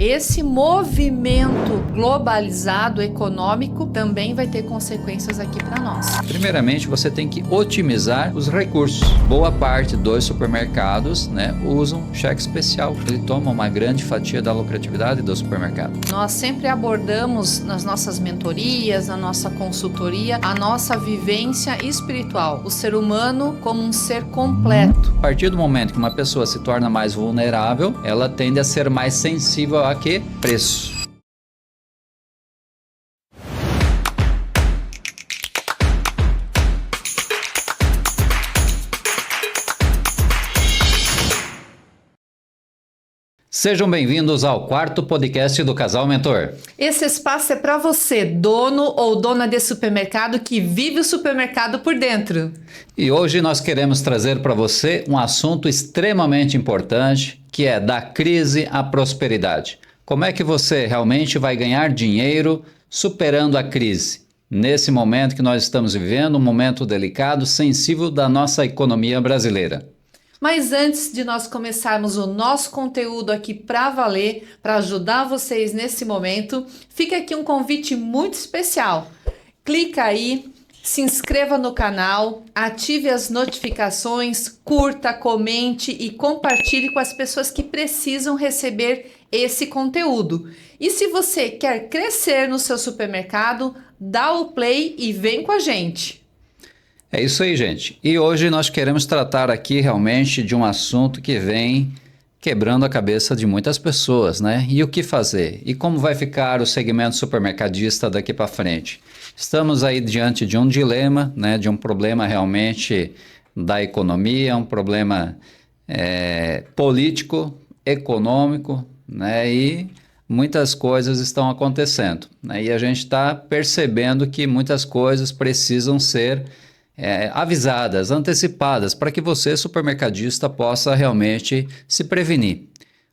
esse movimento globalizado econômico também vai ter consequências aqui para nós. Primeiramente, você tem que otimizar os recursos. Boa parte dos supermercados, usam cheque especial. Ele toma uma grande fatia da lucratividade do supermercado. Nós sempre abordamos nas nossas mentorias, na nossa consultoria, a nossa vivência espiritual, o ser humano como um ser completo. A partir do momento que uma pessoa se torna mais vulnerável, ela tende a ser mais sensível a que? Preço. Sejam bem-vindos ao quarto podcast do Casal Mentor. Esse espaço é para você, dono ou dona de supermercado que vive o supermercado por dentro. E hoje nós queremos trazer para você um assunto extremamente importante, que é da crise à prosperidade. Como é que você realmente vai ganhar dinheiro superando a crise? Nesse momento que nós estamos vivendo, um momento delicado, sensível da nossa economia brasileira. Mas antes de nós começarmos o nosso conteúdo aqui para valer, para ajudar vocês nesse momento, fica aqui um convite muito especial. Clica aí, se inscreva no canal, ative as notificações, curta, comente e compartilhe com as pessoas que precisam receber esse conteúdo. E se você quer crescer no seu supermercado, dá o play e vem com a gente. É isso aí, gente. E hoje nós queremos tratar aqui realmente de um assunto que vem quebrando a cabeça de muitas pessoas, né? E o que fazer? E como vai ficar o segmento supermercadista daqui para frente? Estamos aí diante de um dilema, né? De um problema realmente da economia, um problema político, econômico, né? E muitas coisas estão acontecendo, né? E a gente está percebendo que muitas coisas precisam ser avisadas, antecipadas, para que você, supermercadista, possa realmente se prevenir.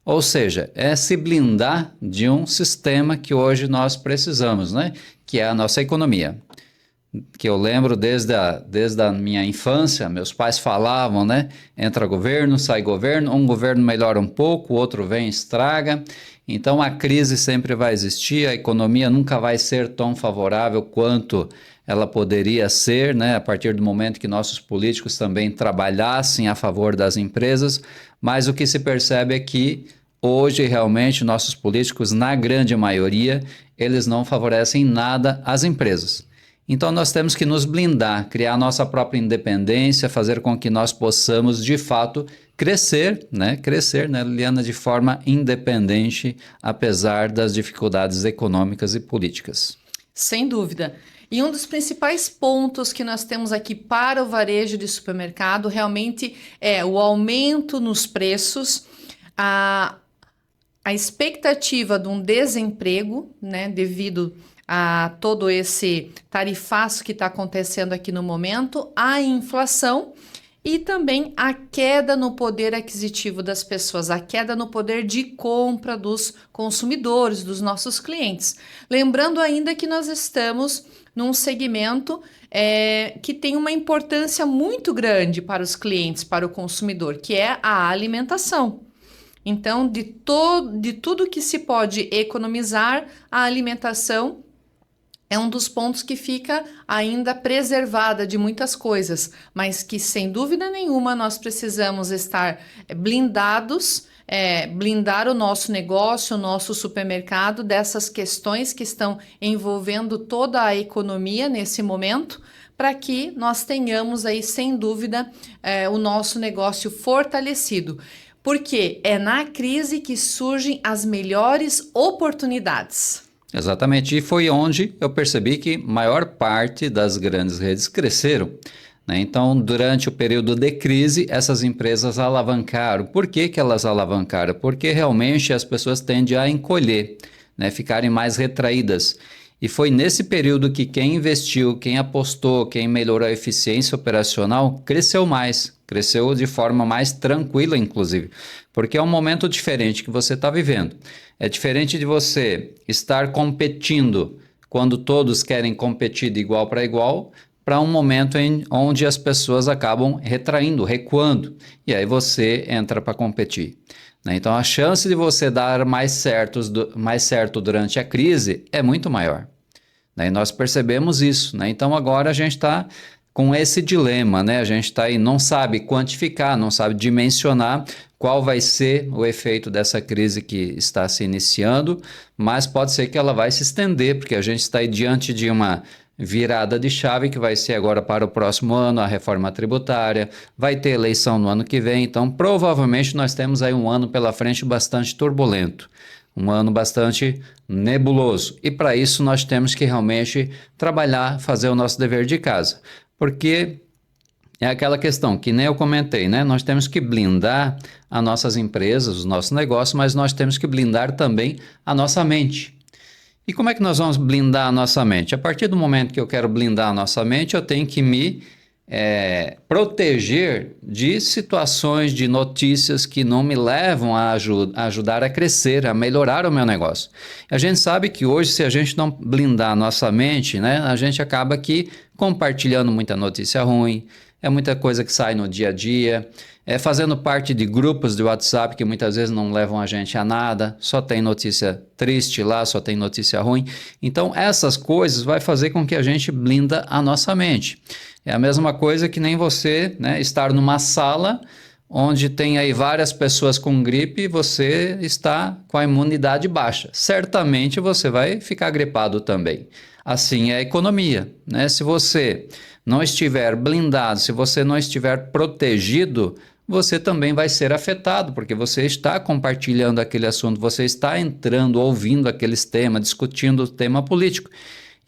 Ou seja, se blindar de um sistema que hoje nós precisamos, né? Que é a nossa economia. Que eu lembro desde a minha infância, meus pais falavam, né? Entra governo, sai governo, um governo melhora um pouco, o outro vem e estraga. Então a crise sempre vai existir, a economia nunca vai ser tão favorável quanto ela poderia ser, né, a partir do momento que nossos políticos também trabalhassem a favor das empresas, mas o que se percebe é que hoje realmente nossos políticos, na grande maioria, eles não favorecem nada às empresas. Então nós temos que nos blindar, criar nossa própria independência, fazer com que nós possamos de fato crescer, né, Liliana, de forma independente, apesar das dificuldades econômicas e políticas. Sem dúvida. E um dos principais pontos que nós temos aqui para o varejo de supermercado realmente é o aumento nos preços, a expectativa de um desemprego, né, devido a todo esse tarifaço que está acontecendo aqui no momento, a inflação e também a queda no poder aquisitivo das pessoas, a queda no poder de compra dos consumidores, dos nossos clientes. Lembrando ainda que nós estamos num segmento que tem uma importância muito grande para os clientes, para o consumidor, que é a alimentação. Então, de tudo que se pode economizar, a alimentação é um dos pontos que fica ainda preservada de muitas coisas, mas que sem dúvida nenhuma nós precisamos estar blindados, blindar o nosso negócio, o nosso supermercado dessas questões que estão envolvendo toda a economia nesse momento, para que nós tenhamos aí sem dúvida o nosso negócio fortalecido. Porque é na crise que surgem as melhores oportunidades. Exatamente, e foi onde eu percebi que maior parte das grandes redes cresceram, né? Então, durante o período de crise, essas empresas alavancaram. Por que elas alavancaram? Porque realmente as pessoas tendem a encolher, né? Ficarem mais retraídas. E foi nesse período que quem investiu, quem apostou, quem melhorou a eficiência operacional, cresceu mais, cresceu de forma mais tranquila, inclusive, porque é um momento diferente que você está vivendo. É diferente de você estar competindo quando todos querem competir de igual, para um momento onde as pessoas acabam retraindo, recuando, e aí você entra para competir. Né? Então a chance de você dar mais certo durante a crise é muito maior. Né? E nós percebemos isso. Né? Então agora a gente está com esse dilema, né? A gente está aí, não sabe quantificar, não sabe dimensionar qual vai ser o efeito dessa crise que está se iniciando, mas pode ser que ela vai se estender, porque a gente está aí diante de uma virada de chave que vai ser agora para o próximo ano, a reforma tributária, vai ter eleição no ano que vem, então provavelmente nós temos aí um ano pela frente bastante turbulento. Um ano bastante nebuloso. E para isso nós temos que realmente trabalhar, fazer o nosso dever de casa. Porque é aquela questão que nem eu comentei, né? Nós temos que blindar as nossas empresas, os nossos negócios, mas nós temos que blindar também a nossa mente. E como é que nós vamos blindar a nossa mente? A partir do momento que eu quero blindar a nossa mente, eu tenho que me proteger de situações, de notícias que não me levam a ajudar a crescer, a melhorar o meu negócio. A gente sabe que hoje, se a gente não blindar a nossa mente, né, a gente acaba aqui compartilhando muita notícia ruim, é muita coisa que sai no dia a dia, fazendo parte de grupos de WhatsApp que muitas vezes não levam a gente a nada, só tem notícia triste lá, só tem notícia ruim. Então essas coisas vai fazer com que a gente blinda a nossa mente. É a mesma coisa que nem você, né, estar numa sala onde tem aí várias pessoas com gripe e você está com a imunidade baixa. Certamente você vai ficar gripado também. Assim é a economia, né? Se você não estiver blindado, se você não estiver protegido, você também vai ser afetado, porque você está compartilhando aquele assunto, você está entrando, ouvindo aqueles temas, discutindo o tema político.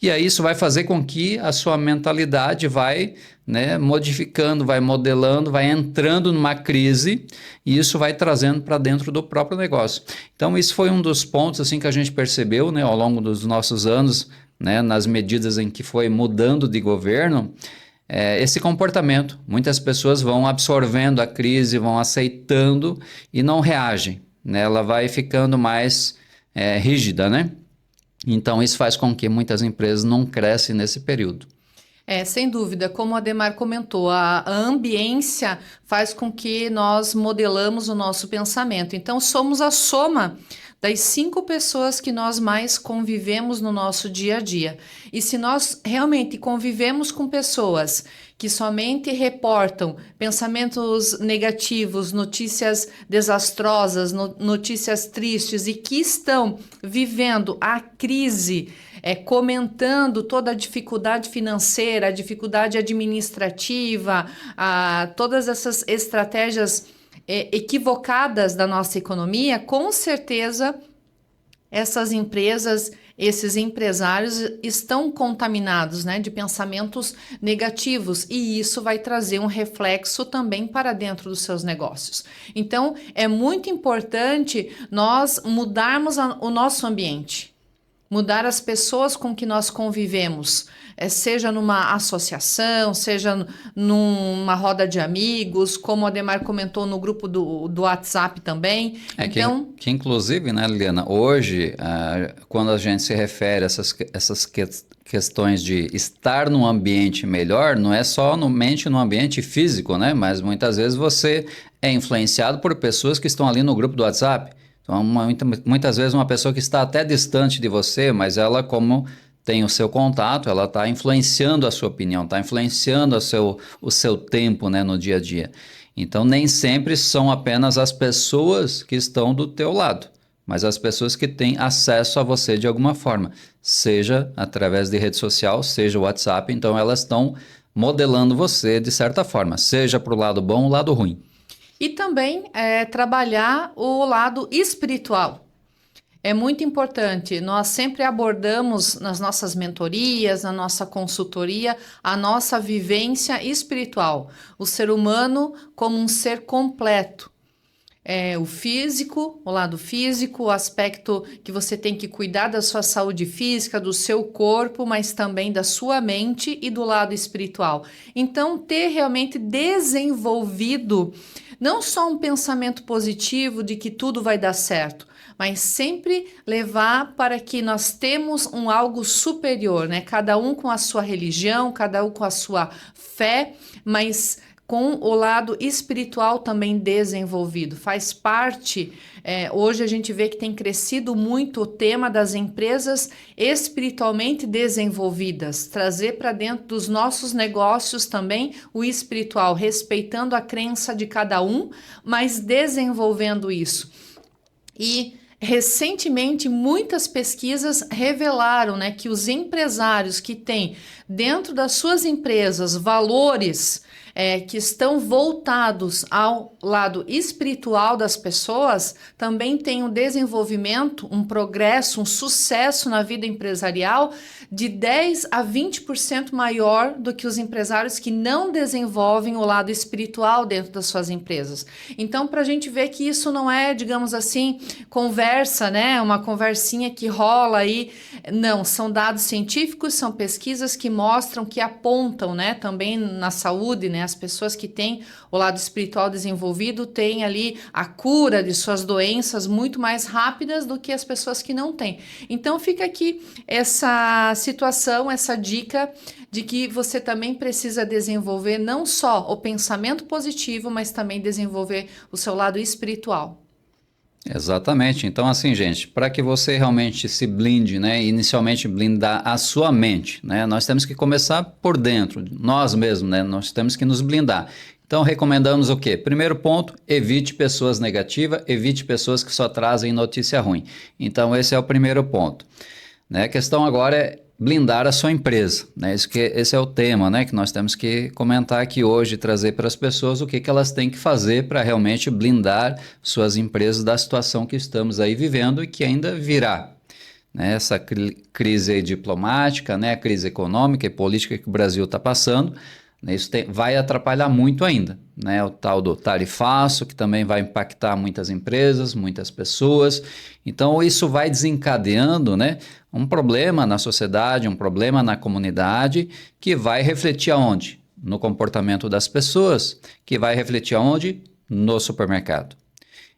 E aí isso vai fazer com que a sua mentalidade vai, né, modificando, vai modelando, vai entrando numa crise e isso vai trazendo para dentro do próprio negócio. Então isso foi um dos pontos assim, que a gente percebeu, né, ao longo dos nossos anos, né, nas medidas em que foi mudando de governo, esse comportamento. Muitas pessoas vão absorvendo a crise, vão aceitando e não reagem. Né? Ela vai ficando mais rígida, né? Então, isso faz com que muitas empresas não cresçam nesse período. Sem dúvida, como a Adhemar comentou, a ambiência faz com que nós modelamos o nosso pensamento. Então, somos a soma das 5 pessoas que nós mais convivemos no nosso dia a dia. E se nós realmente convivemos com pessoas que somente reportam pensamentos negativos, notícias desastrosas, notícias tristes e que estão vivendo a crise, comentando toda a dificuldade financeira, a dificuldade administrativa, todas essas estratégias equivocadas da nossa economia, com certeza essas empresas, esses empresários estão contaminados, né, de pensamentos negativos e isso vai trazer um reflexo também para dentro dos seus negócios. Então, é muito importante nós mudarmos o nosso ambiente, mudar as pessoas com que nós convivemos, seja numa associação, seja numa roda de amigos, como a Adhemar comentou no grupo do WhatsApp também. Então, que inclusive, né, Liliana, hoje, quando a gente se refere a essas questões de estar num ambiente melhor, não é somente no ambiente físico, né, mas muitas vezes você é influenciado por pessoas que estão ali no grupo do WhatsApp. Então, muitas vezes uma pessoa que está até distante de você, mas ela, como tem o seu contato, ela está influenciando a sua opinião, está influenciando o seu tempo, né, no dia a dia. Então, nem sempre são apenas as pessoas que estão do teu lado, mas as pessoas que têm acesso a você de alguma forma, seja através de rede social, seja o WhatsApp, então elas estão modelando você de certa forma, seja para o lado bom ou lado ruim. E também trabalhar o lado espiritual. É muito importante, nós sempre abordamos nas nossas mentorias, na nossa consultoria, a nossa vivência espiritual. O ser humano como um ser completo. O físico, o lado físico, o aspecto que você tem que cuidar da sua saúde física, do seu corpo, mas também da sua mente e do lado espiritual. Então, ter realmente desenvolvido não só um pensamento positivo de que tudo vai dar certo, mas sempre levar para que nós temos algo superior, né? Cada um com a sua religião, cada um com a sua fé, mas com o lado espiritual também desenvolvido. Faz parte, hoje a gente vê que tem crescido muito o tema das empresas espiritualmente desenvolvidas, trazer para dentro dos nossos negócios também o espiritual, respeitando a crença de cada um, mas desenvolvendo isso. E recentemente, muitas pesquisas revelaram, né, que os empresários que têm dentro das suas empresas valores que estão voltados ao lado espiritual das pessoas, também têm um desenvolvimento, um progresso, um sucesso na vida empresarial de 10 a 20% maior do que os empresários que não desenvolvem o lado espiritual dentro das suas empresas. Então, para a gente ver que isso não é, digamos assim, conversa, né? Uma conversinha que rola aí. Não, são dados científicos, são pesquisas que mostram, que apontam, né? Também na saúde, né? As pessoas que têm o lado espiritual desenvolvido têm ali a cura de suas doenças muito mais rápidas do que as pessoas que não têm. Então, fica aqui essa situação, essa dica de que você também precisa desenvolver não só o pensamento positivo, mas também desenvolver o seu lado espiritual. Exatamente. Então, assim, gente, para que você realmente se blinde, né, inicialmente blindar a sua mente, né, nós temos que começar por dentro, nós mesmos, né, nós temos que nos blindar. Então, recomendamos o quê? Primeiro ponto, evite pessoas negativas, evite pessoas que só trazem notícia ruim. Então, esse é o primeiro ponto. Né? A questão agora é blindar a sua empresa, né? Esse é o tema, né, que nós temos que comentar aqui hoje, trazer para as pessoas o que elas têm que fazer para realmente blindar suas empresas da situação que estamos aí vivendo e que ainda virá. Né? Essa crise aí diplomática, né, a crise econômica e política que o Brasil está passando, né, isso vai atrapalhar muito ainda. Né? O tal do tarifaço, que também vai impactar muitas empresas, muitas pessoas. Então, isso vai desencadeando, né, um problema na sociedade, um problema na comunidade, que vai refletir aonde? No comportamento das pessoas, que vai refletir aonde? No supermercado.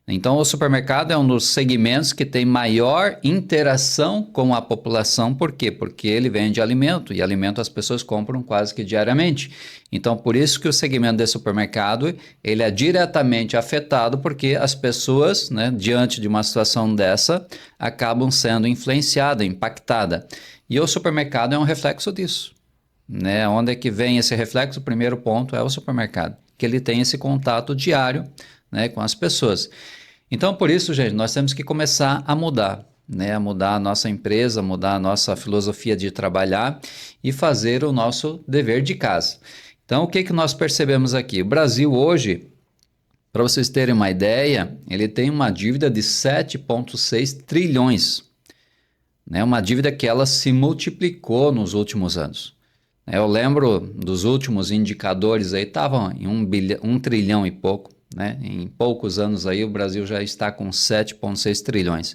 Então, o supermercado é um dos segmentos que tem maior interação com a população. Por quê? Porque ele vende alimento, e alimento as pessoas compram quase que diariamente. Então, por isso que o segmento de supermercado, ele é diretamente afetado, porque as pessoas, né, diante de uma situação dessa, acabam sendo influenciadas, impactadas. E o supermercado é um reflexo disso. Né? Onde é que vem esse reflexo? O primeiro ponto é o supermercado, que ele tem esse contato diário, né, com as pessoas. Então, por isso, gente, nós temos que começar a mudar, né, a mudar a nossa empresa, mudar a nossa filosofia de trabalhar e fazer o nosso dever de casa. Então, o que nós percebemos aqui? O Brasil hoje, para vocês terem uma ideia, ele tem uma dívida de 7,6 trilhões, né, uma dívida que ela se multiplicou nos últimos anos. Eu lembro dos últimos indicadores aí, estavam em 1 trilhão e pouco. Né? Em poucos anos aí o Brasil já está com 7,6 trilhões.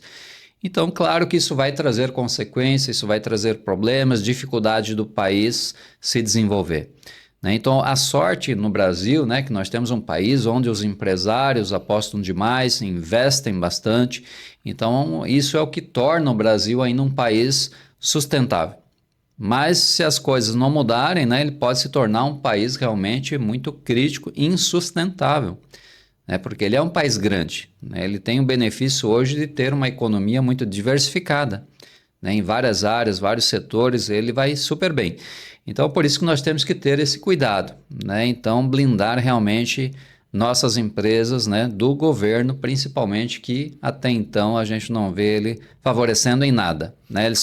Então, claro que isso vai trazer consequências, isso vai trazer problemas, dificuldade do país se desenvolver. Né? Então, a sorte no Brasil, né, que nós temos um país onde os empresários apostam demais, investem bastante. Então, isso é o que torna o Brasil ainda um país sustentável. Mas se as coisas não mudarem, né, ele pode se tornar um país realmente muito crítico e insustentável. Né, porque ele é um país grande, né, ele tem o benefício hoje de ter uma economia muito diversificada, né, em várias áreas, vários setores, ele vai super bem. Então, por isso que nós temos que ter esse cuidado, né, então blindar realmente nossas empresas, né, do governo, principalmente, que até então a gente não vê ele favorecendo em nada. Né?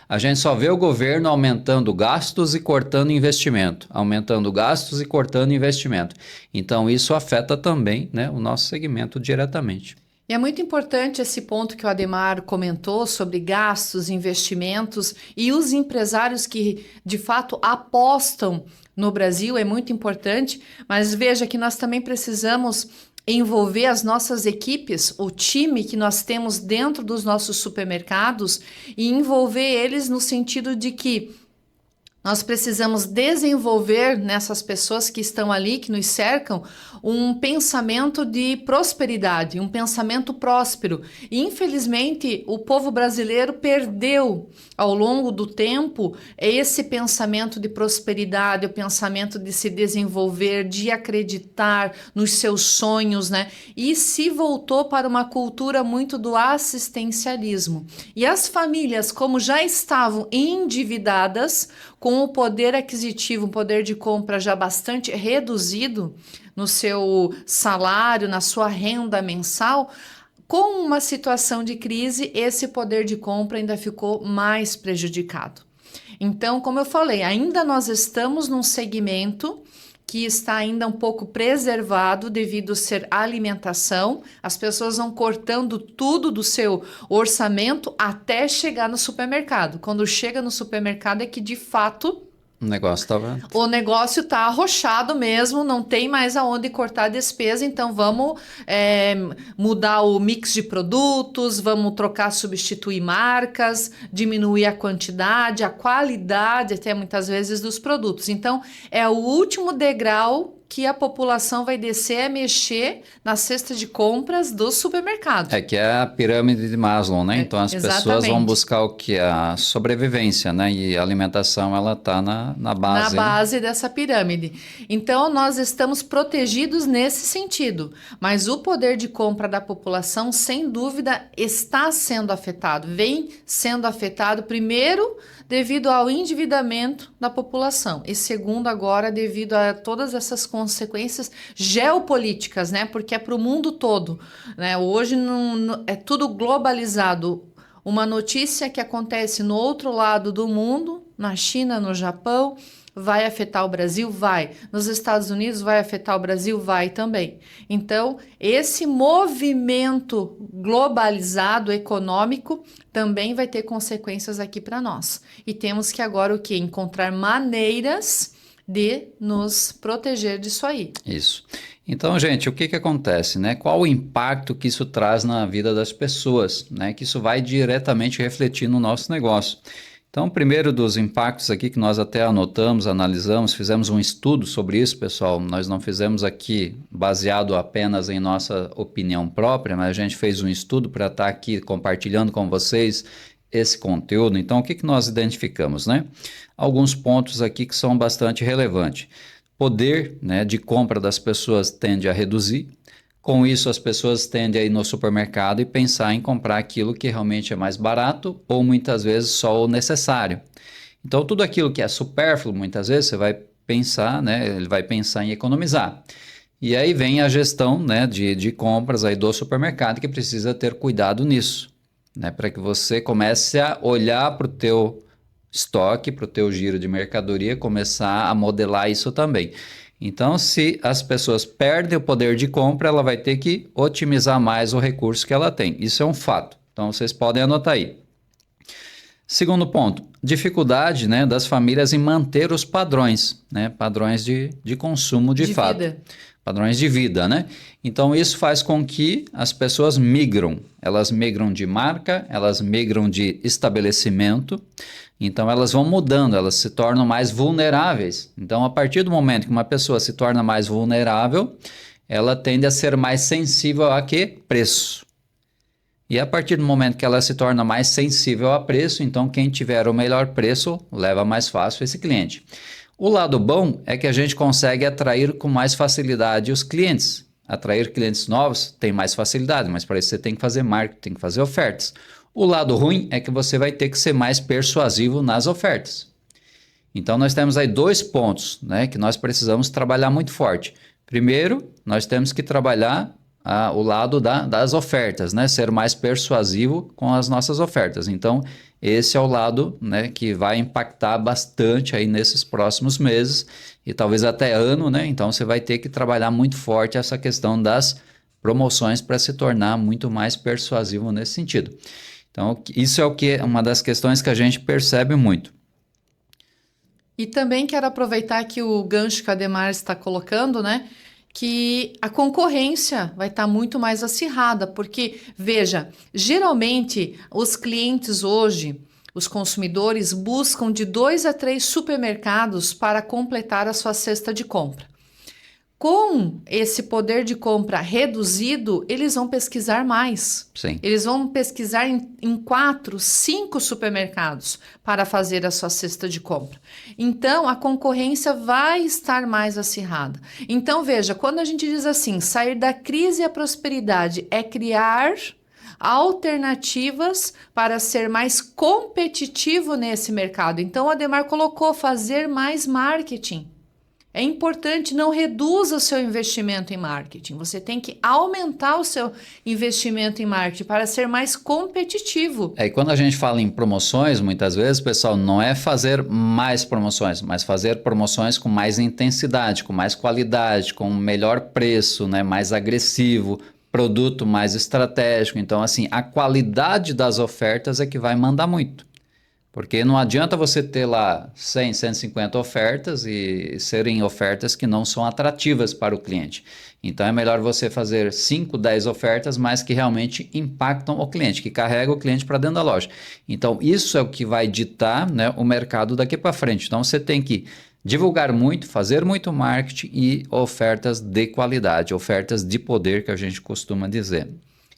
A gente só vê o governo aumentando gastos e cortando investimento, aumentando gastos e cortando investimento. Então, isso afeta também, né, o nosso segmento diretamente. E é muito importante esse ponto que o Adhemar comentou sobre gastos, investimentos e os empresários que, de fato, apostam no Brasil, é muito importante, mas veja que nós também precisamos envolver as nossas equipes, o time que nós temos dentro dos nossos supermercados e envolver eles no sentido de que Nós precisamos desenvolver nessas pessoas que estão ali, que nos cercam, um pensamento de prosperidade, um pensamento próspero. E, infelizmente, o povo brasileiro perdeu ao longo do tempo esse pensamento de prosperidade, o pensamento de se desenvolver, de acreditar nos seus sonhos, né? E se voltou para uma cultura muito do assistencialismo. E as famílias, como já estavam endividadas, com o poder aquisitivo, um poder de compra já bastante reduzido no seu salário, na sua renda mensal, com uma situação de crise, esse poder de compra ainda ficou mais prejudicado. Então, como eu falei, ainda nós estamos num segmento que está ainda um pouco preservado devido a ser alimentação. As pessoas vão cortando tudo do seu orçamento até chegar no supermercado. Quando chega no supermercado é que de fato O negócio estava... o negócio está arrochado mesmo, não tem mais aonde cortar a despesa, então vamos mudar o mix de produtos, vamos trocar, substituir marcas, diminuir a quantidade, a qualidade até muitas vezes dos produtos. Então, é o último degrau que a população vai descer a mexer na cesta de compras do supermercado. É que é a pirâmide de Maslow, né? Então as pessoas vão buscar o que? A sobrevivência, né? E a alimentação, ela está na base. Na base dessa pirâmide. Então, nós estamos protegidos nesse sentido. Mas o poder de compra da população, sem dúvida, está sendo afetado. Vem sendo afetado, primeiro, devido ao endividamento da população. E segundo, agora, devido a todas essas consequências geopolíticas, né? Porque é para o mundo todo, né? Hoje é tudo globalizado. Uma notícia que acontece no outro lado do mundo, na China, no Japão, vai afetar o Brasil? Vai. Nos Estados Unidos vai afetar o Brasil? Vai também. Então, esse movimento globalizado econômico também vai ter consequências aqui para nós. E temos que agora o quê? Encontrar maneiras de nos proteger disso aí. Isso. Então, gente, o que acontece, né? Qual o impacto que isso traz na vida das pessoas, né? Que isso vai diretamente refletir no nosso negócio. Então, o primeiro dos impactos aqui que nós até anotamos, analisamos, fizemos um estudo sobre isso, pessoal. Nós não fizemos aqui baseado apenas em nossa opinião própria, mas a gente fez um estudo para estar aqui compartilhando com vocês esse conteúdo. Então, o que nós identificamos, né? Alguns pontos aqui que são bastante relevantes. Poder, né, de compra das pessoas tende a reduzir. Com isso, as pessoas tendem a ir no supermercado e pensar em comprar aquilo que realmente é mais barato ou muitas vezes só o necessário. Então, tudo aquilo que é supérfluo, muitas vezes você vai pensar, né, ele vai pensar em economizar. E aí vem a gestão, né, de compras aí do supermercado que precisa ter cuidado nisso, né, para que você comece a olhar para o teu estoque, para o teu giro de mercadoria, começar a modelar isso também. Então, se as pessoas perdem o poder de compra, ela vai ter que otimizar mais o recurso que ela tem. Isso é um fato. Então, vocês podem anotar aí. Segundo ponto, dificuldade, né, das famílias em manter os padrões, né, padrões de consumo de fato. Vida. Padrões de vida, né? Então, isso faz com que as pessoas migram. Elas migram de marca, elas migram de estabelecimento. Então, elas vão mudando, elas se tornam mais vulneráveis. Então, a partir do momento que uma pessoa se torna mais vulnerável, ela tende a ser mais sensível a quê? Preço. E a partir do momento que ela se torna mais sensível a preço, então quem tiver o melhor preço leva mais fácil esse cliente. O lado bom é que a gente consegue atrair com mais facilidade os clientes. Atrair clientes novos tem mais facilidade, mas para isso você tem que fazer marketing, tem que fazer ofertas. O lado ruim é que você vai ter que ser mais persuasivo nas ofertas. Então, nós temos aí 2 pontos, né, que nós precisamos trabalhar muito forte. Primeiro, nós temos que trabalhar o lado das ofertas, né, ser mais persuasivo com as nossas ofertas. Então, esse é o lado, né, que vai impactar bastante aí nesses próximos meses e talvez até ano, né? Então, você vai ter que trabalhar muito forte essa questão das promoções para se tornar muito mais persuasivo nesse sentido. Então, isso é uma das questões que a gente percebe muito. E também quero aproveitar que o gancho que a Ademar está colocando, né? Que a concorrência vai estar muito mais acirrada, porque, veja, geralmente os clientes hoje, Os consumidores buscam de 2 a 3 supermercados para completar a sua cesta de compra. Com esse poder de compra reduzido, eles vão pesquisar mais. Sim. Eles vão pesquisar em 4, 5 supermercados para fazer a sua cesta de compra. Então, a concorrência vai estar mais acirrada. Então, veja, quando a gente diz assim, sair da crise à prosperidade é criar alternativas para ser mais competitivo nesse mercado. Então, o Adhemar colocou fazer mais marketing. É importante, não reduza o seu investimento em marketing. Você tem que aumentar o seu investimento em marketing para ser mais competitivo. E quando a gente fala em promoções, muitas vezes, pessoal, não é fazer mais promoções, mas fazer promoções com mais intensidade, com mais qualidade, com melhor preço, né, mais agressivo, produto mais estratégico. Então, assim, a qualidade das ofertas é que vai mandar muito. Porque não adianta você ter lá 100, 150 ofertas e serem ofertas que não são atrativas para o cliente. Então é melhor você fazer 5, 10 ofertas, mas que realmente impactam o cliente, que carregam o cliente para dentro da loja. Então isso é o que vai ditar, né, o mercado daqui para frente. Então você tem que divulgar muito, fazer muito marketing e ofertas de qualidade, ofertas de poder que a gente costuma dizer.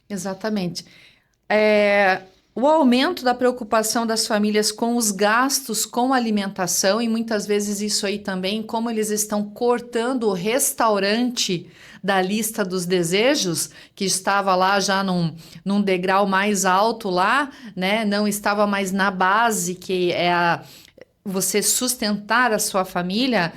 Exatamente. O aumento da preocupação das famílias com os gastos com alimentação, e muitas vezes isso aí também, como eles estão cortando o restaurante da lista dos desejos, que estava lá já num degrau mais alto lá, né? Não estava mais na base, que é você sustentar a sua família.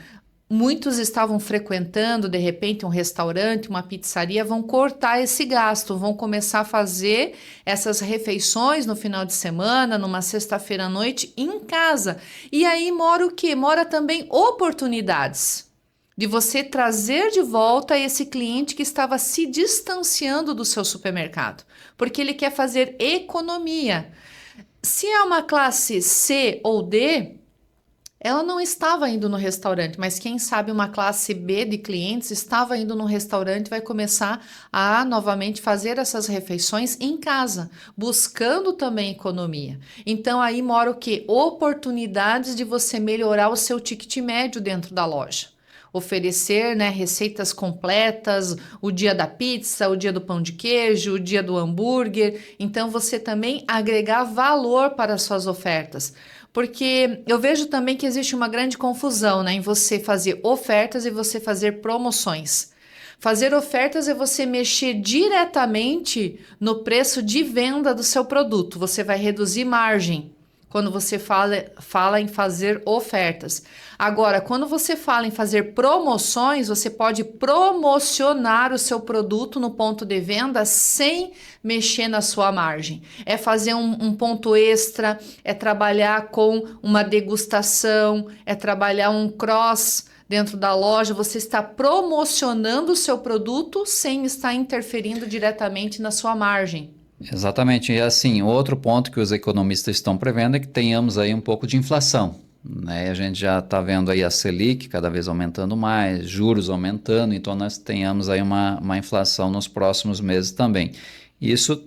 Muitos estavam frequentando, de repente, um restaurante, uma pizzaria, vão cortar esse gasto, vão começar a fazer essas refeições no final de semana, numa sexta-feira à noite, em casa. E aí mora o quê? Mora também oportunidades de você trazer de volta esse cliente que estava se distanciando do seu supermercado, porque ele quer fazer economia. Se é uma classe C ou D, ela não estava indo no restaurante, mas quem sabe uma classe B de clientes estava indo no restaurante e vai começar a novamente fazer essas refeições em casa, buscando também economia. Então aí mora o quê? Oportunidades de você melhorar o seu ticket médio dentro da loja. Oferecer, né, receitas completas, o dia da pizza, o dia do pão de queijo, o dia do hambúrguer. Então você também agregar valor para as suas ofertas. Porque eu vejo também que existe uma grande confusão, né, em você fazer ofertas e você fazer promoções. Fazer ofertas é você mexer diretamente no preço de venda do seu produto. Você vai reduzir margem quando você fala em fazer ofertas. Agora, quando você fala em fazer promoções, você pode promocionar o seu produto no ponto de venda sem mexer na sua margem. É fazer um ponto extra, é trabalhar com uma degustação, é trabalhar um cross dentro da loja. Você está promocionando o seu produto sem estar interferindo diretamente na sua margem. Exatamente. E assim, outro ponto que os economistas estão prevendo é que tenhamos aí um pouco de inflação, né? A gente já está vendo aí a Selic cada vez aumentando mais, juros aumentando, então nós tenhamos aí uma inflação nos próximos meses também. Isso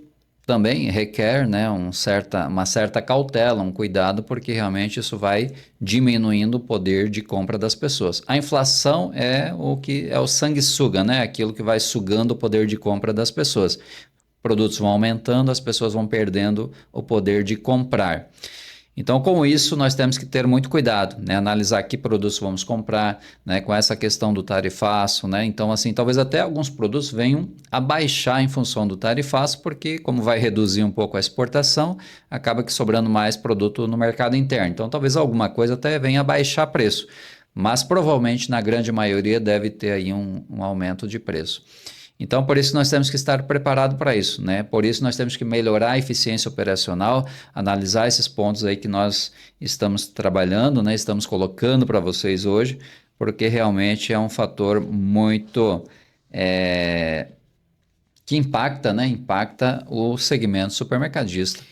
também requer, né, uma certa cautela, um cuidado, porque realmente isso vai diminuindo o poder de compra das pessoas. A inflação é o que é o sanguessuga, né? Aquilo que vai sugando o poder de compra das pessoas. Produtos vão aumentando, as pessoas vão perdendo o poder de comprar. Então, com isso, nós temos que ter muito cuidado, né? Analisar que produtos vamos comprar, né? Com essa questão do tarifaço, né? Então, assim, talvez até alguns produtos venham a baixar em função do tarifaço, porque como vai reduzir um pouco a exportação, acaba que sobrando mais produto no mercado interno. Então, talvez alguma coisa até venha a baixar preço, mas provavelmente na grande maioria deve ter aí um aumento de preço. Então, por isso nós temos que estar preparados para isso, né? Por isso nós temos que melhorar a eficiência operacional, analisar esses pontos aí que nós estamos trabalhando, né? Estamos colocando para vocês hoje, porque realmente é um fator muito que impacta, né? Impacta o segmento supermercadista.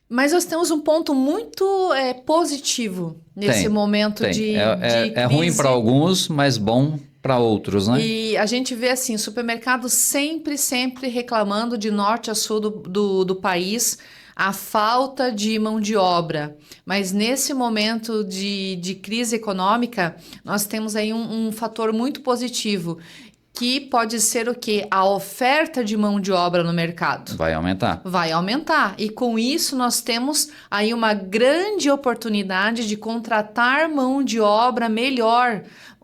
Mas nós temos um ponto muito positivo nesse momento de crise. É ruim para alguns, mas bom para outros, né? E a gente vê assim, supermercados sempre reclamando de norte a sul do país. a falta de mão de obra. Mas nesse momento de crise econômica, nós temos aí um fator muito positivo, que pode ser o quê? A oferta de mão de obra no mercado. Vai aumentar. Vai aumentar. E com isso nós temos aí uma grande oportunidade de contratar mão de obra melhor,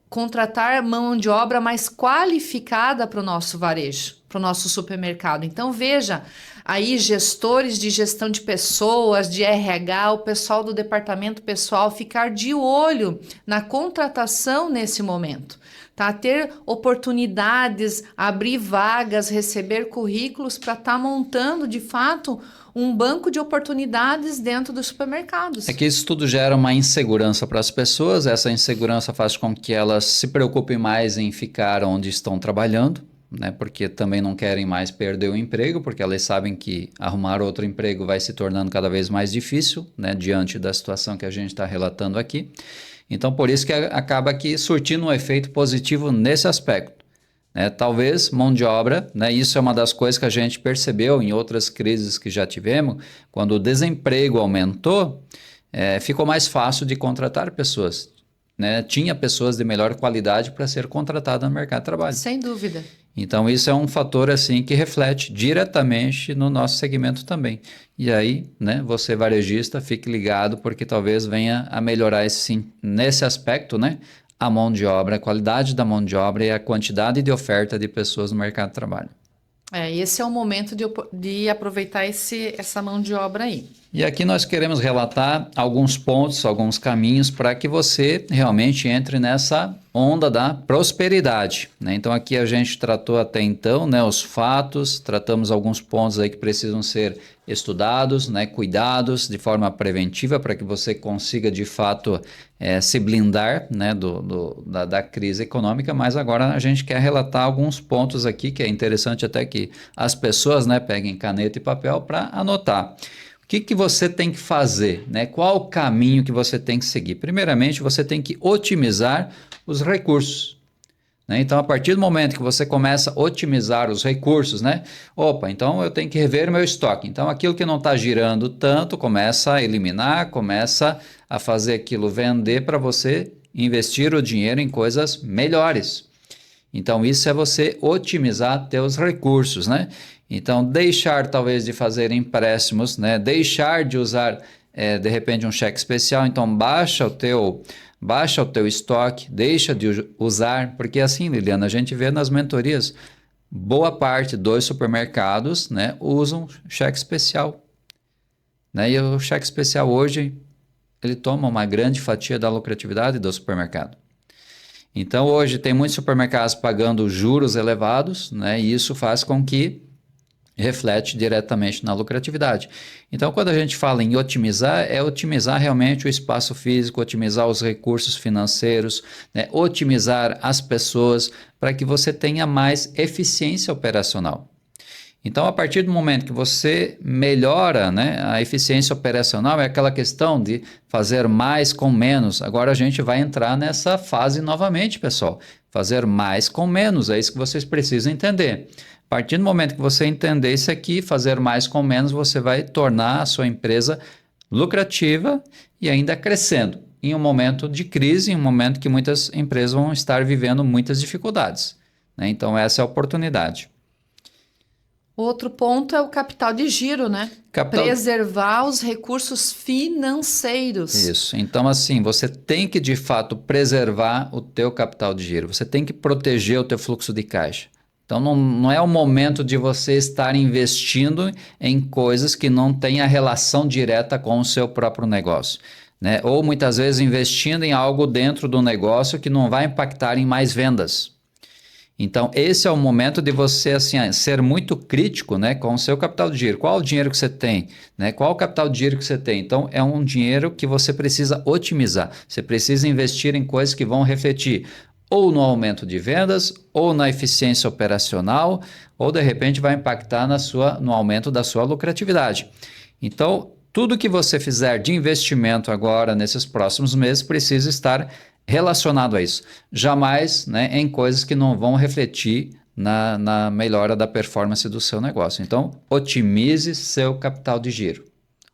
contratar mão de obra mais qualificada para o nosso varejo, para o nosso supermercado. Então veja, aí gestores de gestão de pessoas, de RH, o pessoal do departamento pessoal, ficar de olho na contratação nesse momento. Tá? Ter oportunidades, abrir vagas, receber currículos para estar montando, de fato, um banco de oportunidades dentro dos supermercados. É que isso tudo gera uma insegurança para as pessoas, essa insegurança faz com que elas se preocupem mais em ficar onde estão trabalhando, né? Porque também não querem mais perder o emprego, porque elas sabem que arrumar outro emprego vai se tornando cada vez mais difícil, né? Diante da situação que a gente está relatando aqui. Então, por isso que acaba aqui surtindo um efeito positivo nesse aspecto. Talvez mão de obra, né? Isso é uma das coisas que a gente percebeu em outras crises que já tivemos, quando o desemprego aumentou, ficou mais fácil de contratar pessoas. Né? Tinha pessoas de melhor qualidade para ser contratada no mercado de trabalho. Sem dúvida. Então, isso é um fator assim que reflete diretamente no nosso segmento também. E aí, né, você varejista, fique ligado, porque talvez venha a melhorar nesse aspecto, né, a mão de obra, a qualidade da mão de obra e a quantidade de oferta de pessoas no mercado de trabalho. Esse é o momento de aproveitar essa mão de obra aí. E aqui nós queremos relatar alguns pontos, alguns caminhos para que você realmente entre nessa onda da prosperidade, né? Então aqui a gente tratou até então, né, os fatos, tratamos alguns pontos aí que precisam ser estudados, né, cuidados de forma preventiva para que você consiga de fato se blindar, né, da crise econômica, mas agora a gente quer relatar alguns pontos aqui que é interessante até que as pessoas, né, peguem caneta e papel para anotar. O que você tem que fazer, né? Qual o caminho que você tem que seguir? Primeiramente, você tem que otimizar os recursos. Né? Então, a partir do momento que você começa a otimizar os recursos, né? Opa, então eu tenho que rever meu estoque. Então, aquilo que não está girando tanto, começa a eliminar, começa a fazer aquilo vender para você investir o dinheiro em coisas melhores. Então, isso é você otimizar teus recursos, né? Então, deixar talvez de fazer empréstimos, né? Deixar de usar, de repente, um cheque especial. Então, baixa o teu estoque, deixa de usar, porque assim, Liliana, a gente vê nas mentorias, boa parte dos supermercados, né, usam cheque especial. Né? E o cheque especial hoje, ele toma uma grande fatia da lucratividade do supermercado. Então, hoje tem muitos supermercados pagando juros elevados, né? E isso faz com que reflete diretamente na lucratividade. Então, quando a gente fala em otimizar, é otimizar realmente o espaço físico, otimizar os recursos financeiros, né? Otimizar as pessoas para que você tenha mais eficiência operacional. Então, a partir do momento que você melhora, né, a eficiência operacional, é aquela questão de fazer mais com menos. Agora a gente vai entrar nessa fase novamente, pessoal. Fazer mais com menos, é isso que vocês precisam entender. A partir do momento que você entender isso aqui, fazer mais com menos, você vai tornar a sua empresa lucrativa e ainda crescendo. Em um momento de crise, em um momento que muitas empresas vão estar vivendo muitas dificuldades. Né? Então, essa é a oportunidade. Outro ponto é o capital de giro, né? Preservar os recursos financeiros. Isso. Então, assim, você tem que, de fato, preservar o teu capital de giro. Você tem que proteger o teu fluxo de caixa. Então, não é o momento de você estar investindo em coisas que não têm a relação direta com o seu próprio negócio. Né? Ou, muitas vezes, investindo em algo dentro do negócio que não vai impactar em mais vendas. Então, esse é o momento de você assim, ser muito crítico, né, com o seu capital de giro. Qual o dinheiro que você tem? Né? Qual o capital de giro que você tem? Então, é um dinheiro que você precisa otimizar. Você precisa investir em coisas que vão refletir ou no aumento de vendas, ou na eficiência operacional, ou de repente vai impactar no aumento da sua lucratividade. Então, tudo que você fizer de investimento agora, nesses próximos meses, precisa estar relacionado a isso. Jamais, né, em coisas que não vão refletir na melhora da performance do seu negócio. Então, otimize seu capital de giro.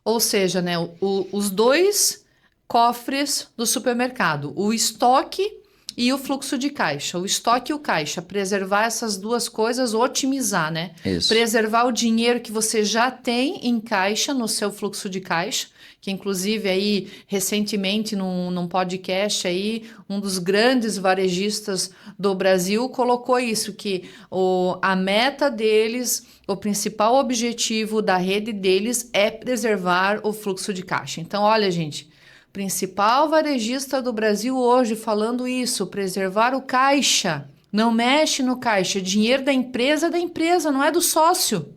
Ou seja, né, os dois cofres do supermercado, o estoque e o fluxo de caixa. O estoque e o caixa, preservar essas duas coisas, otimizar, né? Isso. Preservar o dinheiro que você já tem em caixa, no seu fluxo de caixa, que inclusive aí, recentemente, num podcast aí, um dos grandes varejistas do Brasil colocou isso, que a meta deles, o principal objetivo da rede deles é preservar o fluxo de caixa. Então, olha, gente, principal varejista do Brasil hoje falando isso, preservar o caixa. Não mexe no caixa, dinheiro da empresa, não é do sócio.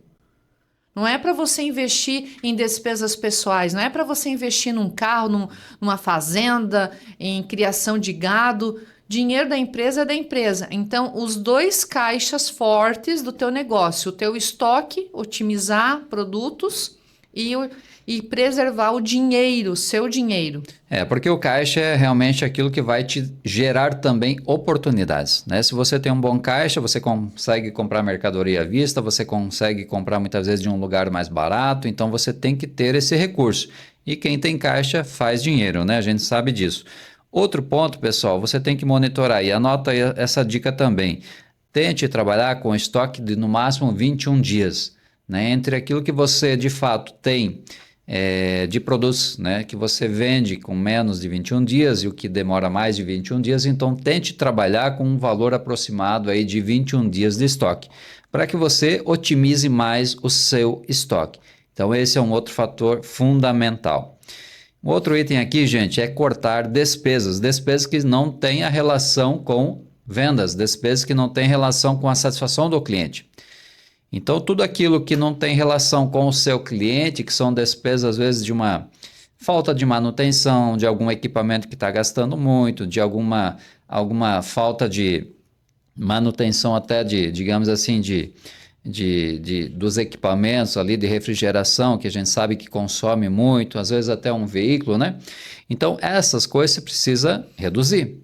Não é para você investir em despesas pessoais, não é para você investir num carro, numa fazenda, em criação de gado. Dinheiro da empresa é da empresa. Então, os dois caixas fortes do teu negócio, o teu estoque, otimizar produtos e preservar o dinheiro, seu dinheiro. Porque o caixa é realmente aquilo que vai te gerar também oportunidades, né? Se você tem um bom caixa, você consegue comprar mercadoria à vista, você consegue comprar muitas vezes de um lugar mais barato, então você tem que ter esse recurso. E quem tem caixa faz dinheiro, né? A gente sabe disso. Outro ponto, pessoal, você tem que monitorar e anota aí essa dica também. Tente trabalhar com estoque de no máximo 21 dias, né? Entre aquilo que você de fato tem de produtos, né, que você vende com menos de 21 dias e o que demora mais de 21 dias, então tente trabalhar com um valor aproximado aí de 21 dias de estoque, para que você otimize mais o seu estoque. Então esse é um outro fator fundamental. Um outro item aqui, gente, é cortar despesas que não têm a relação com vendas, despesas que não têm relação com a satisfação do cliente. Então, tudo aquilo que não tem relação com o seu cliente, que são despesas, às vezes, de uma falta de manutenção, de algum equipamento que está gastando muito, de alguma falta de manutenção até digamos assim, dos equipamentos ali de refrigeração, que a gente sabe que consome muito, às vezes até um veículo, né? Então, essas coisas você precisa reduzir,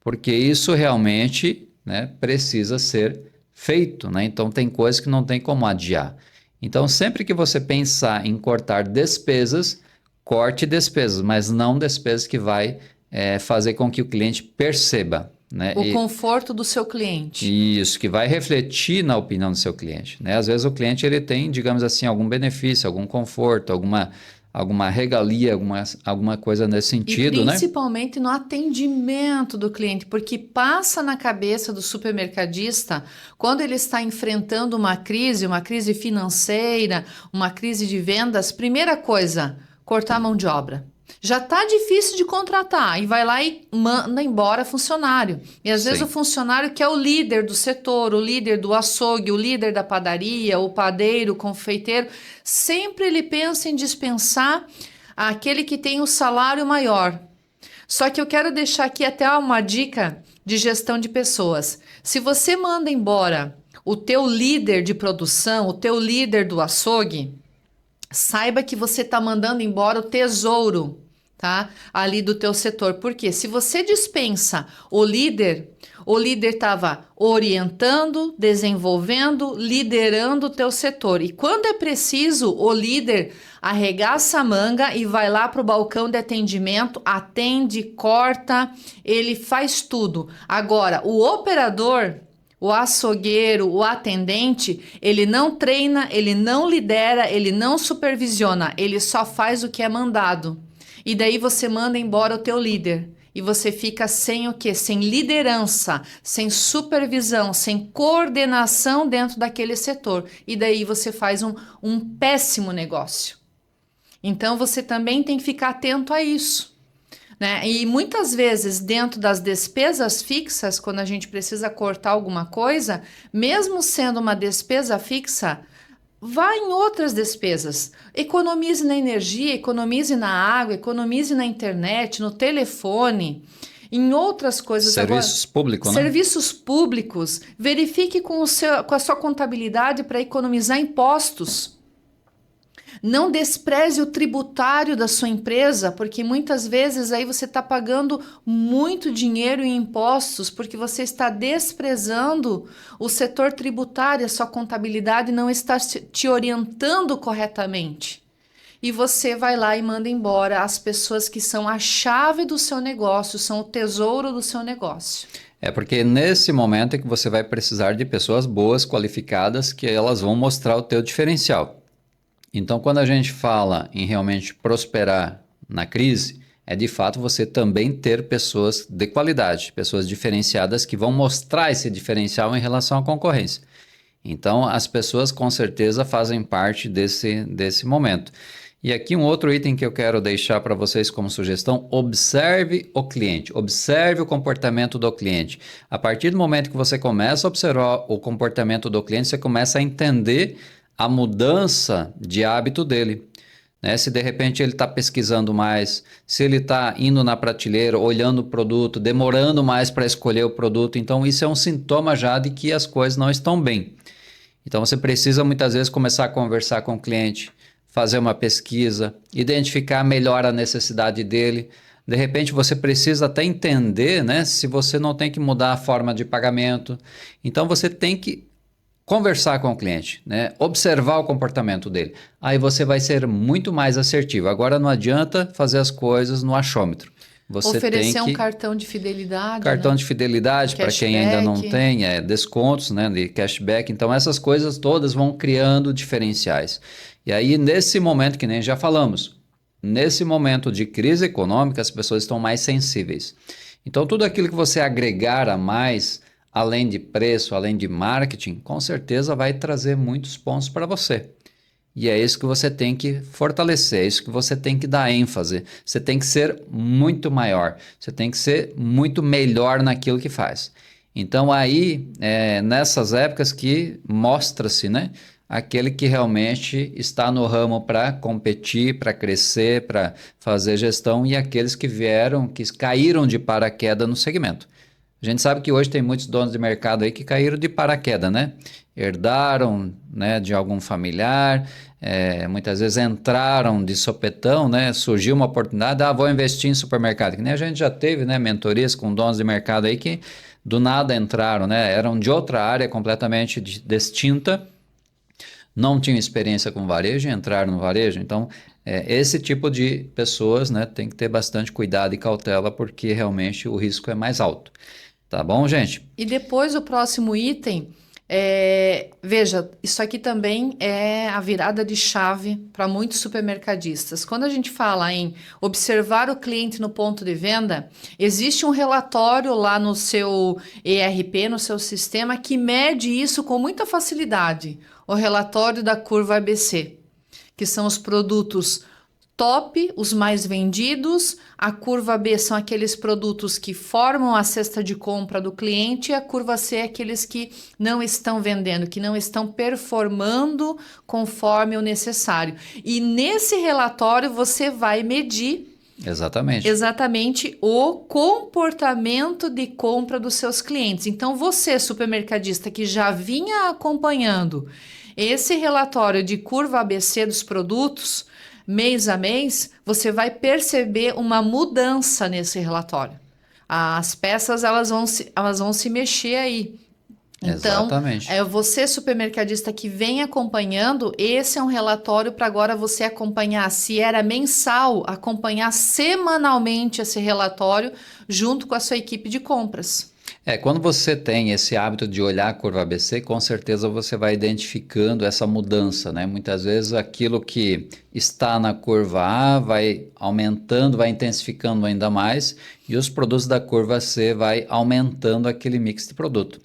porque isso realmente, né, precisa ser feito, né? Então tem coisas que não tem como adiar. Então sempre que você pensar em cortar despesas, corte despesas, mas não despesas que vai fazer com que o cliente perceba, né? O conforto do seu cliente. Isso, que vai refletir na opinião do seu cliente, né? Às vezes o cliente ele tem, digamos assim, algum benefício, algum conforto, alguma regalia, alguma coisa nesse sentido, né? E principalmente no atendimento do cliente, porque passa na cabeça do supermercadista, quando ele está enfrentando uma crise financeira, uma crise de vendas, primeira coisa, cortar a mão de obra. Já está difícil de contratar e vai lá e manda embora funcionário. E às vezes o funcionário que é o líder do setor, o líder do açougue, o líder da padaria, o padeiro, o confeiteiro, sempre ele pensa em dispensar aquele que tem o salário maior. Só que eu quero deixar aqui até uma dica de gestão de pessoas. Se você manda embora o teu líder de produção, o teu líder do açougue, saiba que você está mandando embora o tesouro, tá? Ali do teu setor. Porque se você dispensa o líder estava orientando, desenvolvendo, liderando o teu setor. E quando é preciso, o líder arregaça a manga e vai lá para o balcão de atendimento, atende, corta, ele faz tudo. Agora, o operador, o açougueiro, o atendente, ele não treina, ele não lidera, ele não supervisiona, ele só faz o que é mandado. E daí você manda embora o teu líder. E você fica sem o quê? Sem liderança, sem supervisão, sem coordenação dentro daquele setor. E daí você faz um péssimo negócio. Então você também tem que ficar atento a isso, né? E muitas vezes dentro das despesas fixas, quando a gente precisa cortar alguma coisa, mesmo sendo uma despesa fixa, vá em outras despesas. Economize na energia, economize na água, economize na internet, no telefone, em outras coisas. Serviços públicos, né? Serviços públicos. Verifique com a sua contabilidade para economizar impostos. Não despreze o tributário da sua empresa, porque muitas vezes aí você está pagando muito dinheiro em impostos, porque você está desprezando o setor tributário, a sua contabilidade não está te orientando corretamente. e você vai lá e manda embora as pessoas que são a chave do seu negócio, são o tesouro do seu negócio. É porque nesse momento é que você vai precisar de pessoas boas, qualificadas, que elas vão mostrar o teu diferencial. Então, quando a gente fala em realmente prosperar na crise, é de fato você também ter pessoas de qualidade, pessoas diferenciadas que vão mostrar esse diferencial em relação à concorrência. Então, as pessoas com certeza fazem parte desse momento. E aqui um outro item que eu quero deixar para vocês como sugestão: observe o cliente, observe o comportamento do cliente. A partir do momento que você começa a observar o comportamento do cliente, você começa a entender a mudança de hábito dele. Né? Se de repente ele está pesquisando mais, se ele está indo na prateleira, olhando o produto, demorando mais para escolher o produto, então isso é um sintoma já de que as coisas não estão bem. Então você precisa muitas vezes começar a conversar com o cliente, fazer uma pesquisa, identificar melhor a necessidade dele. De repente você precisa até entender, né, se você não tem que mudar a forma de pagamento. Então você tem que conversar com o cliente, né, observar o comportamento dele. Aí você vai ser muito mais assertivo. Agora não adianta fazer as coisas no achômetro. Você Oferecer tem que... um cartão de fidelidade. Cartão né? de fidelidade, para quem ainda não tem, descontos, né, de cashback. Então, essas coisas todas vão criando diferenciais. E aí, nesse momento, que nem já falamos, nesse momento de crise econômica, as pessoas estão mais sensíveis. Então, tudo aquilo que você agregar a mais, além de preço, além de marketing, com certeza vai trazer muitos pontos para você. E é isso que você tem que fortalecer, é isso que você tem que dar ênfase. Você tem que ser muito maior, você tem que ser muito melhor naquilo que faz. Então aí, nessas épocas que mostra-se, né, aquele que realmente está no ramo para competir, para crescer, para fazer gestão, e aqueles que vieram, que caíram de paraquedas no segmento. A gente sabe que hoje tem muitos donos de mercado aí que caíram de paraquedas, né? Herdaram, né, de algum familiar, muitas vezes entraram de sopetão, né? Surgiu uma oportunidade, vou investir em supermercado. Que nem a gente já teve, né, mentorias com donos de mercado aí que do nada entraram, né? Eram de outra área completamente distinta, não tinham experiência com varejo e entraram no varejo. Então, esse tipo de pessoas, né, tem que ter bastante cuidado e cautela, porque realmente o risco é mais alto. Tá bom, gente? E depois o próximo item, veja, isso aqui também é a virada de chave para muitos supermercadistas. Quando a gente fala em observar o cliente no ponto de venda, existe um relatório lá no seu ERP, no seu sistema, que mede isso com muita facilidade. O relatório da curva ABC, que são os produtos top, os mais vendidos. A curva B são aqueles produtos que formam a cesta de compra do cliente, e a curva C é aqueles que não estão vendendo, que não estão performando conforme o necessário. E nesse relatório você vai medir exatamente o comportamento de compra dos seus clientes. Então você, supermercadista, que já vinha acompanhando esse relatório de curva ABC dos produtos, mês a mês, você vai perceber uma mudança nesse relatório. As peças elas vão se mexer aí. Então, exatamente. Você, supermercadista que vem acompanhando, esse é um relatório para agora você acompanhar. Se era mensal, acompanhar semanalmente esse relatório junto com a sua equipe de compras. Quando você tem esse hábito de olhar a curva ABC, com certeza você vai identificando essa mudança, né? Muitas vezes aquilo que está na curva A vai aumentando, vai intensificando ainda mais, e os produtos da curva C vai aumentando aquele mix de produto.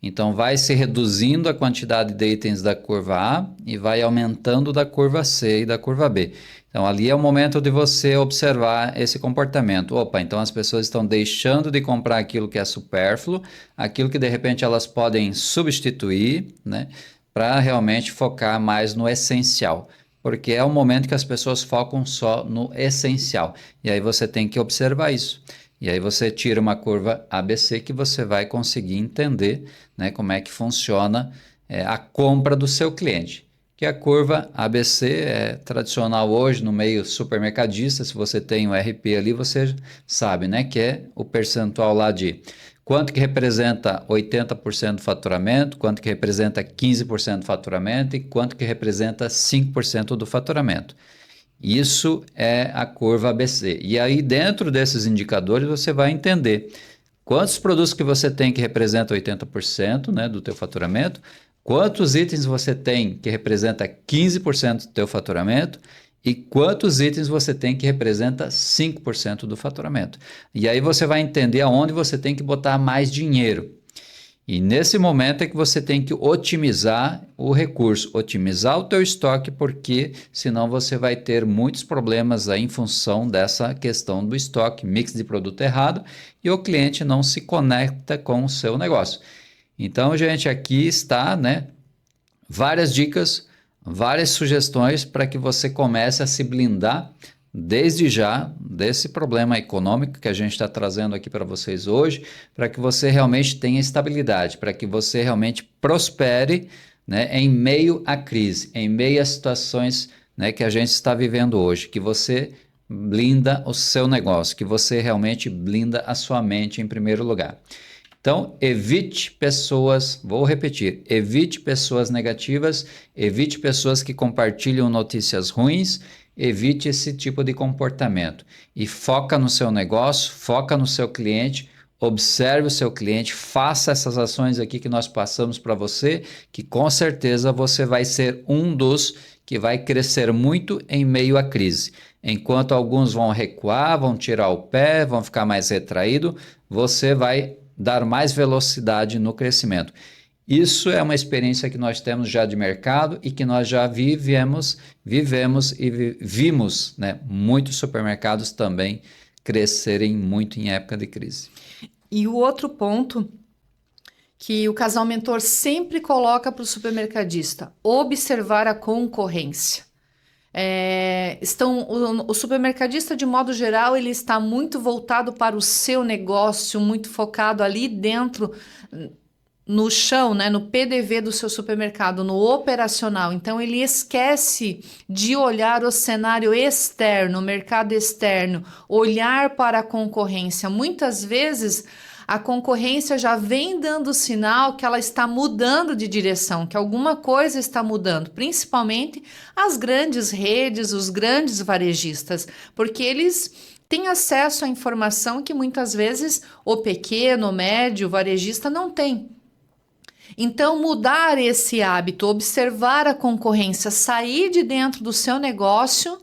Então vai se reduzindo a quantidade de itens da curva A e vai aumentando da curva C e da curva B. Então ali é o momento de você observar esse comportamento. Opa, então as pessoas estão deixando de comprar aquilo que é supérfluo, aquilo que de repente elas podem substituir, né, para realmente focar mais no essencial. Porque é o momento que as pessoas focam só no essencial. E aí você tem que observar isso. E aí você tira uma curva ABC que você vai conseguir entender, né, como é que funciona a compra do seu cliente. Que a curva ABC é tradicional hoje no meio supermercadista. Se você tem um RP ali, você sabe, né, que é o percentual lá de quanto que representa 80% do faturamento, quanto que representa 15% do faturamento e quanto que representa 5% do faturamento. Isso é a curva ABC. E aí, dentro desses indicadores, você vai entender quantos produtos que você tem que representam 80%, né, do teu faturamento, quantos itens você tem que representa 15% do teu faturamento e quantos itens você tem que representa 5% do faturamento. E aí você vai entender aonde você tem que botar mais dinheiro. E nesse momento é que você tem que otimizar o recurso, otimizar o teu estoque, porque senão você vai ter muitos problemas aí em função dessa questão do estoque, mix de produto errado, e o cliente não se conecta com o seu negócio. Então, gente, aqui está, né, várias dicas, várias sugestões para que você comece a se blindar desde já desse problema econômico que a gente está trazendo aqui para vocês hoje, para que você realmente tenha estabilidade, para que você realmente prospere, né, em meio à crise, em meio às situações, né, que a gente está vivendo hoje, que você blinda o seu negócio, que você realmente blinda a sua mente em primeiro lugar. Então, evite pessoas, vou repetir, evite pessoas negativas, evite pessoas que compartilham notícias ruins, evite esse tipo de comportamento e foca no seu negócio, foca no seu cliente, observe o seu cliente, faça essas ações aqui que nós passamos para você, que com certeza você vai ser um dos que vai crescer muito em meio à crise. Enquanto alguns vão recuar, vão tirar o pé, vão ficar mais retraído, você vai dar mais velocidade no crescimento. Isso é uma experiência que nós temos já de mercado e que nós já vivemos e vimos, né, muitos supermercados também crescerem muito em época de crise. E o outro ponto que o Casal Mentor sempre coloca para o supermercadista: observar a concorrência. O supermercadista, de modo geral, ele está muito voltado para o seu negócio, muito focado ali dentro, no chão, né, no PDV do seu supermercado, no operacional. Então, ele esquece de olhar o cenário externo, o mercado externo, olhar para a concorrência. Muitas vezes, a concorrência já vem dando sinal que ela está mudando de direção, que alguma coisa está mudando, principalmente as grandes redes, os grandes varejistas, porque eles têm acesso à informação que muitas vezes o pequeno, o médio, o varejista não tem. Então, mudar esse hábito, observar a concorrência, sair de dentro do seu negócio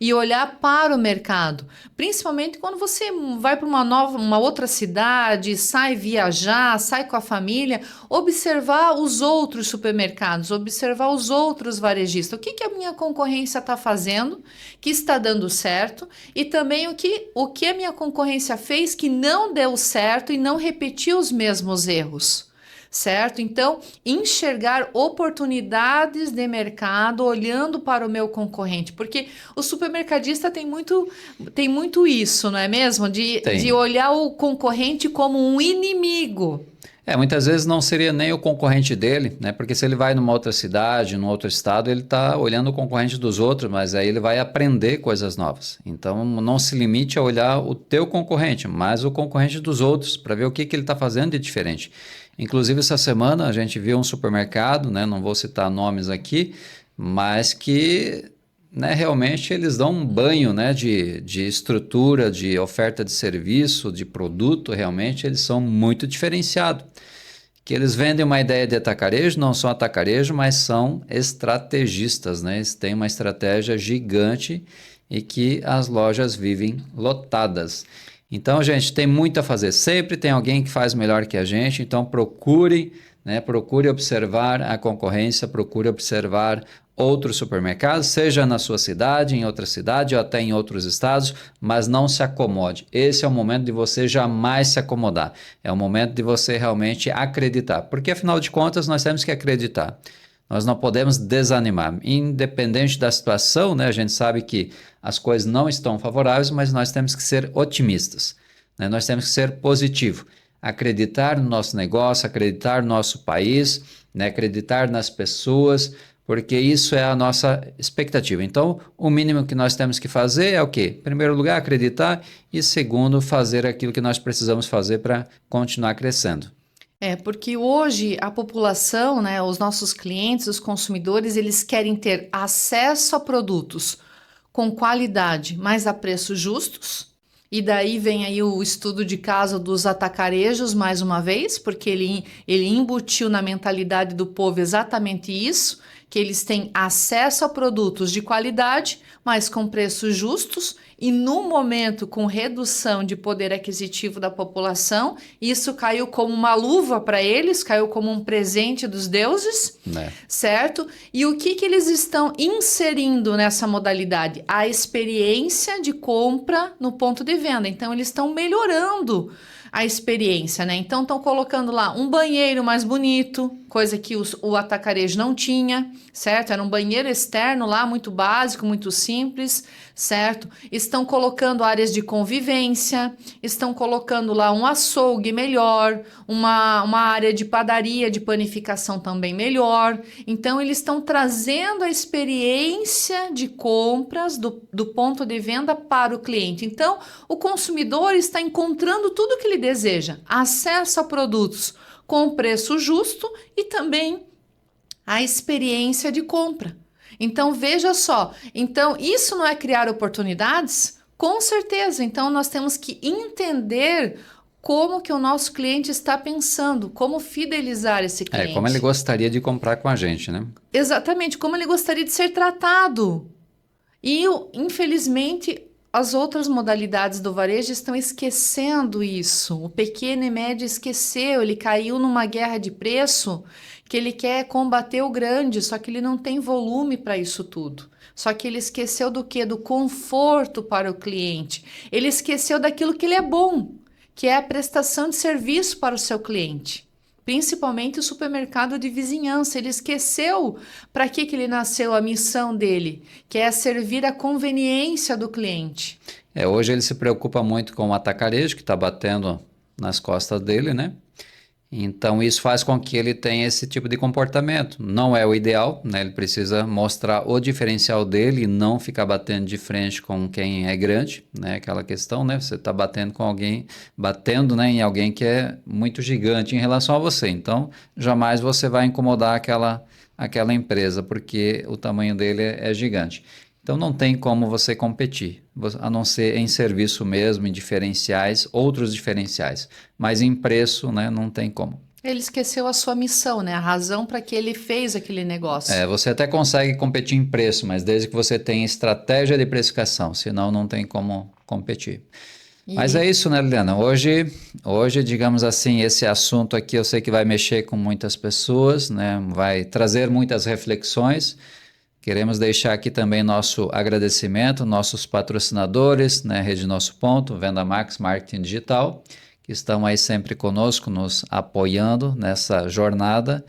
e olhar para o mercado, principalmente quando você vai para uma outra cidade, sai viajar, sai com a família, observar os outros supermercados, observar os outros varejistas, o que a minha concorrência está fazendo, que está dando certo, e também o que a minha concorrência fez que não deu certo e não repetiu os mesmos erros. Certo? Então, enxergar oportunidades de mercado olhando para o meu concorrente, porque o supermercadista tem muito isso, não é mesmo? De olhar o concorrente como um inimigo. Muitas vezes não seria nem o concorrente dele, né? Porque se ele vai numa outra cidade, num outro estado, ele está olhando o concorrente dos outros, mas aí ele vai aprender coisas novas. Então, não se limite a olhar o teu concorrente, mas o concorrente dos outros, para ver o que ele está fazendo de diferente. Inclusive, essa semana a gente viu um supermercado, né? Não vou citar nomes aqui, mas que, né, realmente eles dão um banho, né, de estrutura, de oferta de serviço, de produto, realmente eles são muito diferenciados. Que eles vendem uma ideia de atacarejo, não são atacarejo, mas são estrategistas, né? Eles têm uma estratégia gigante e que as lojas vivem lotadas. Então, gente, tem muito a fazer. Sempre tem alguém que faz melhor que a gente, então procure observar a concorrência, procure observar outros supermercados, seja na sua cidade, em outra cidade ou até em outros estados, mas não se acomode. Esse é o momento de você jamais se acomodar. É o momento de você realmente acreditar, porque afinal de contas nós temos que acreditar. Nós não podemos desanimar, independente da situação, né? A gente sabe que as coisas não estão favoráveis, mas nós temos que ser otimistas, né? Nós temos que ser positivo, acreditar no nosso negócio, acreditar no nosso país, né? Acreditar nas pessoas, porque isso é a nossa expectativa. Então, o mínimo que nós temos que fazer é o quê? Em primeiro lugar, acreditar e segundo, fazer aquilo que nós precisamos fazer para continuar crescendo. Porque hoje a população, né, os nossos clientes, os consumidores, eles querem ter acesso a produtos com qualidade, mas a preços justos. E daí vem aí o estudo de caso dos atacarejos, mais uma vez, porque ele embutiu na mentalidade do povo exatamente isso, que eles têm acesso a produtos de qualidade, mas com preços justos, e no momento com redução de poder aquisitivo da população, isso caiu como uma luva para eles, caiu como um presente dos deuses, certo? E o que eles estão inserindo nessa modalidade? A experiência de compra no ponto de venda. Então, eles estão melhorando a experiência, né? Então, estão colocando lá um banheiro mais bonito, coisa que o atacarejo não tinha, certo? Era um banheiro externo lá, muito básico, muito simples, certo? Estão colocando áreas de convivência, estão colocando lá um açougue melhor, uma área de padaria, de panificação também melhor. Então, eles estão trazendo a experiência de compras do ponto de venda para o cliente. Então, o consumidor está encontrando tudo o que ele deseja, acesso a produtos com preço justo e também a experiência de compra. Então, veja só, então isso não é criar oportunidades? Com certeza, então nós temos que entender como que o nosso cliente está pensando, como fidelizar esse cliente. Como ele gostaria de comprar com a gente, né? Exatamente, como ele gostaria de ser tratado. E, infelizmente, as outras modalidades do varejo estão esquecendo isso. O pequeno e médio esqueceu, ele caiu numa guerra de preço que ele quer combater o grande, só que ele não tem volume para isso tudo. Só que ele esqueceu do quê? Do conforto para o cliente. Ele esqueceu daquilo que ele é bom, que é a prestação de serviço para o seu cliente. Principalmente o supermercado de vizinhança. Ele esqueceu para que ele nasceu, a missão dele, que é servir a conveniência do cliente. Hoje ele se preocupa muito com o atacarejo, que está batendo nas costas dele, né? Então isso faz com que ele tenha esse tipo de comportamento. Não é o ideal, né? Ele precisa mostrar o diferencial dele e não ficar batendo de frente com quem é grande, né? Aquela questão, né? Você está batendo com alguém, né, em alguém que é muito gigante em relação a você. Então jamais você vai incomodar aquela empresa, porque o tamanho dele é gigante. Então não tem como você competir, a não ser em serviço mesmo, em diferenciais, outros diferenciais. Mas em preço, né, não tem como. Ele esqueceu a sua missão, né? A razão para que ele fez aquele negócio. Você até consegue competir em preço, mas desde que você tenha estratégia de precificação, senão não tem como competir. Mas é isso, né, Liliana? Hoje, digamos assim, esse assunto aqui eu sei que vai mexer com muitas pessoas, né? Vai trazer muitas reflexões. Queremos deixar aqui também nosso agradecimento, nossos patrocinadores, né, Rede Nosso Ponto, Venda Max Marketing Digital, que estão aí sempre conosco, nos apoiando nessa jornada.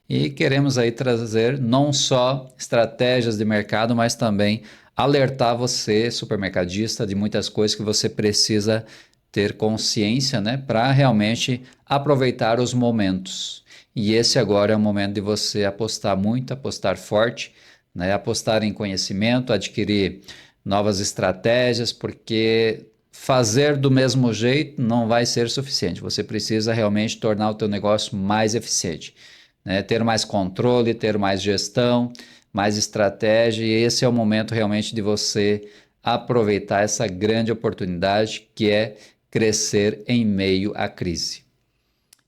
E queremos aí trazer não só estratégias de mercado, mas também alertar você, supermercadista, de muitas coisas que você precisa ter consciência, né, para realmente aproveitar os momentos. E esse agora é o momento de você apostar muito, apostar forte, né, apostar em conhecimento, adquirir novas estratégias, porque fazer do mesmo jeito não vai ser suficiente. Você precisa realmente tornar o teu negócio mais eficiente, né? Ter mais controle, ter mais gestão, mais estratégia, e esse é o momento realmente de você aproveitar essa grande oportunidade que é crescer em meio à crise.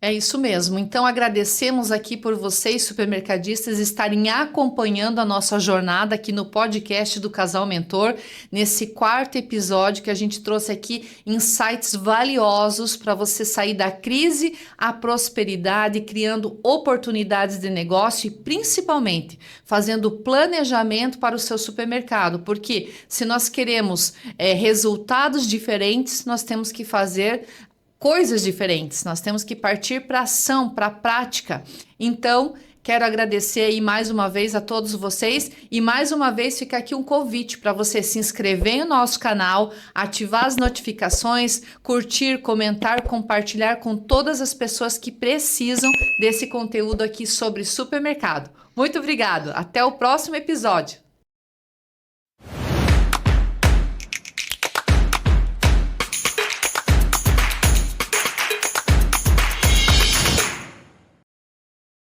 É isso mesmo. Então, agradecemos aqui por vocês, supermercadistas, estarem acompanhando a nossa jornada aqui no podcast do Casal Mentor, nesse 4º episódio que a gente trouxe aqui insights valiosos para você sair da crise à prosperidade, criando oportunidades de negócio e, principalmente, fazendo planejamento para o seu supermercado. Porque se nós queremos resultados diferentes, nós temos que fazer coisas diferentes, nós temos que partir para ação, para a prática. Então, quero agradecer aí mais uma vez a todos vocês e mais uma vez fica aqui um convite para você se inscrever no nosso canal, ativar as notificações, curtir, comentar, compartilhar com todas as pessoas que precisam desse conteúdo aqui sobre supermercado. Muito obrigado, até o próximo episódio.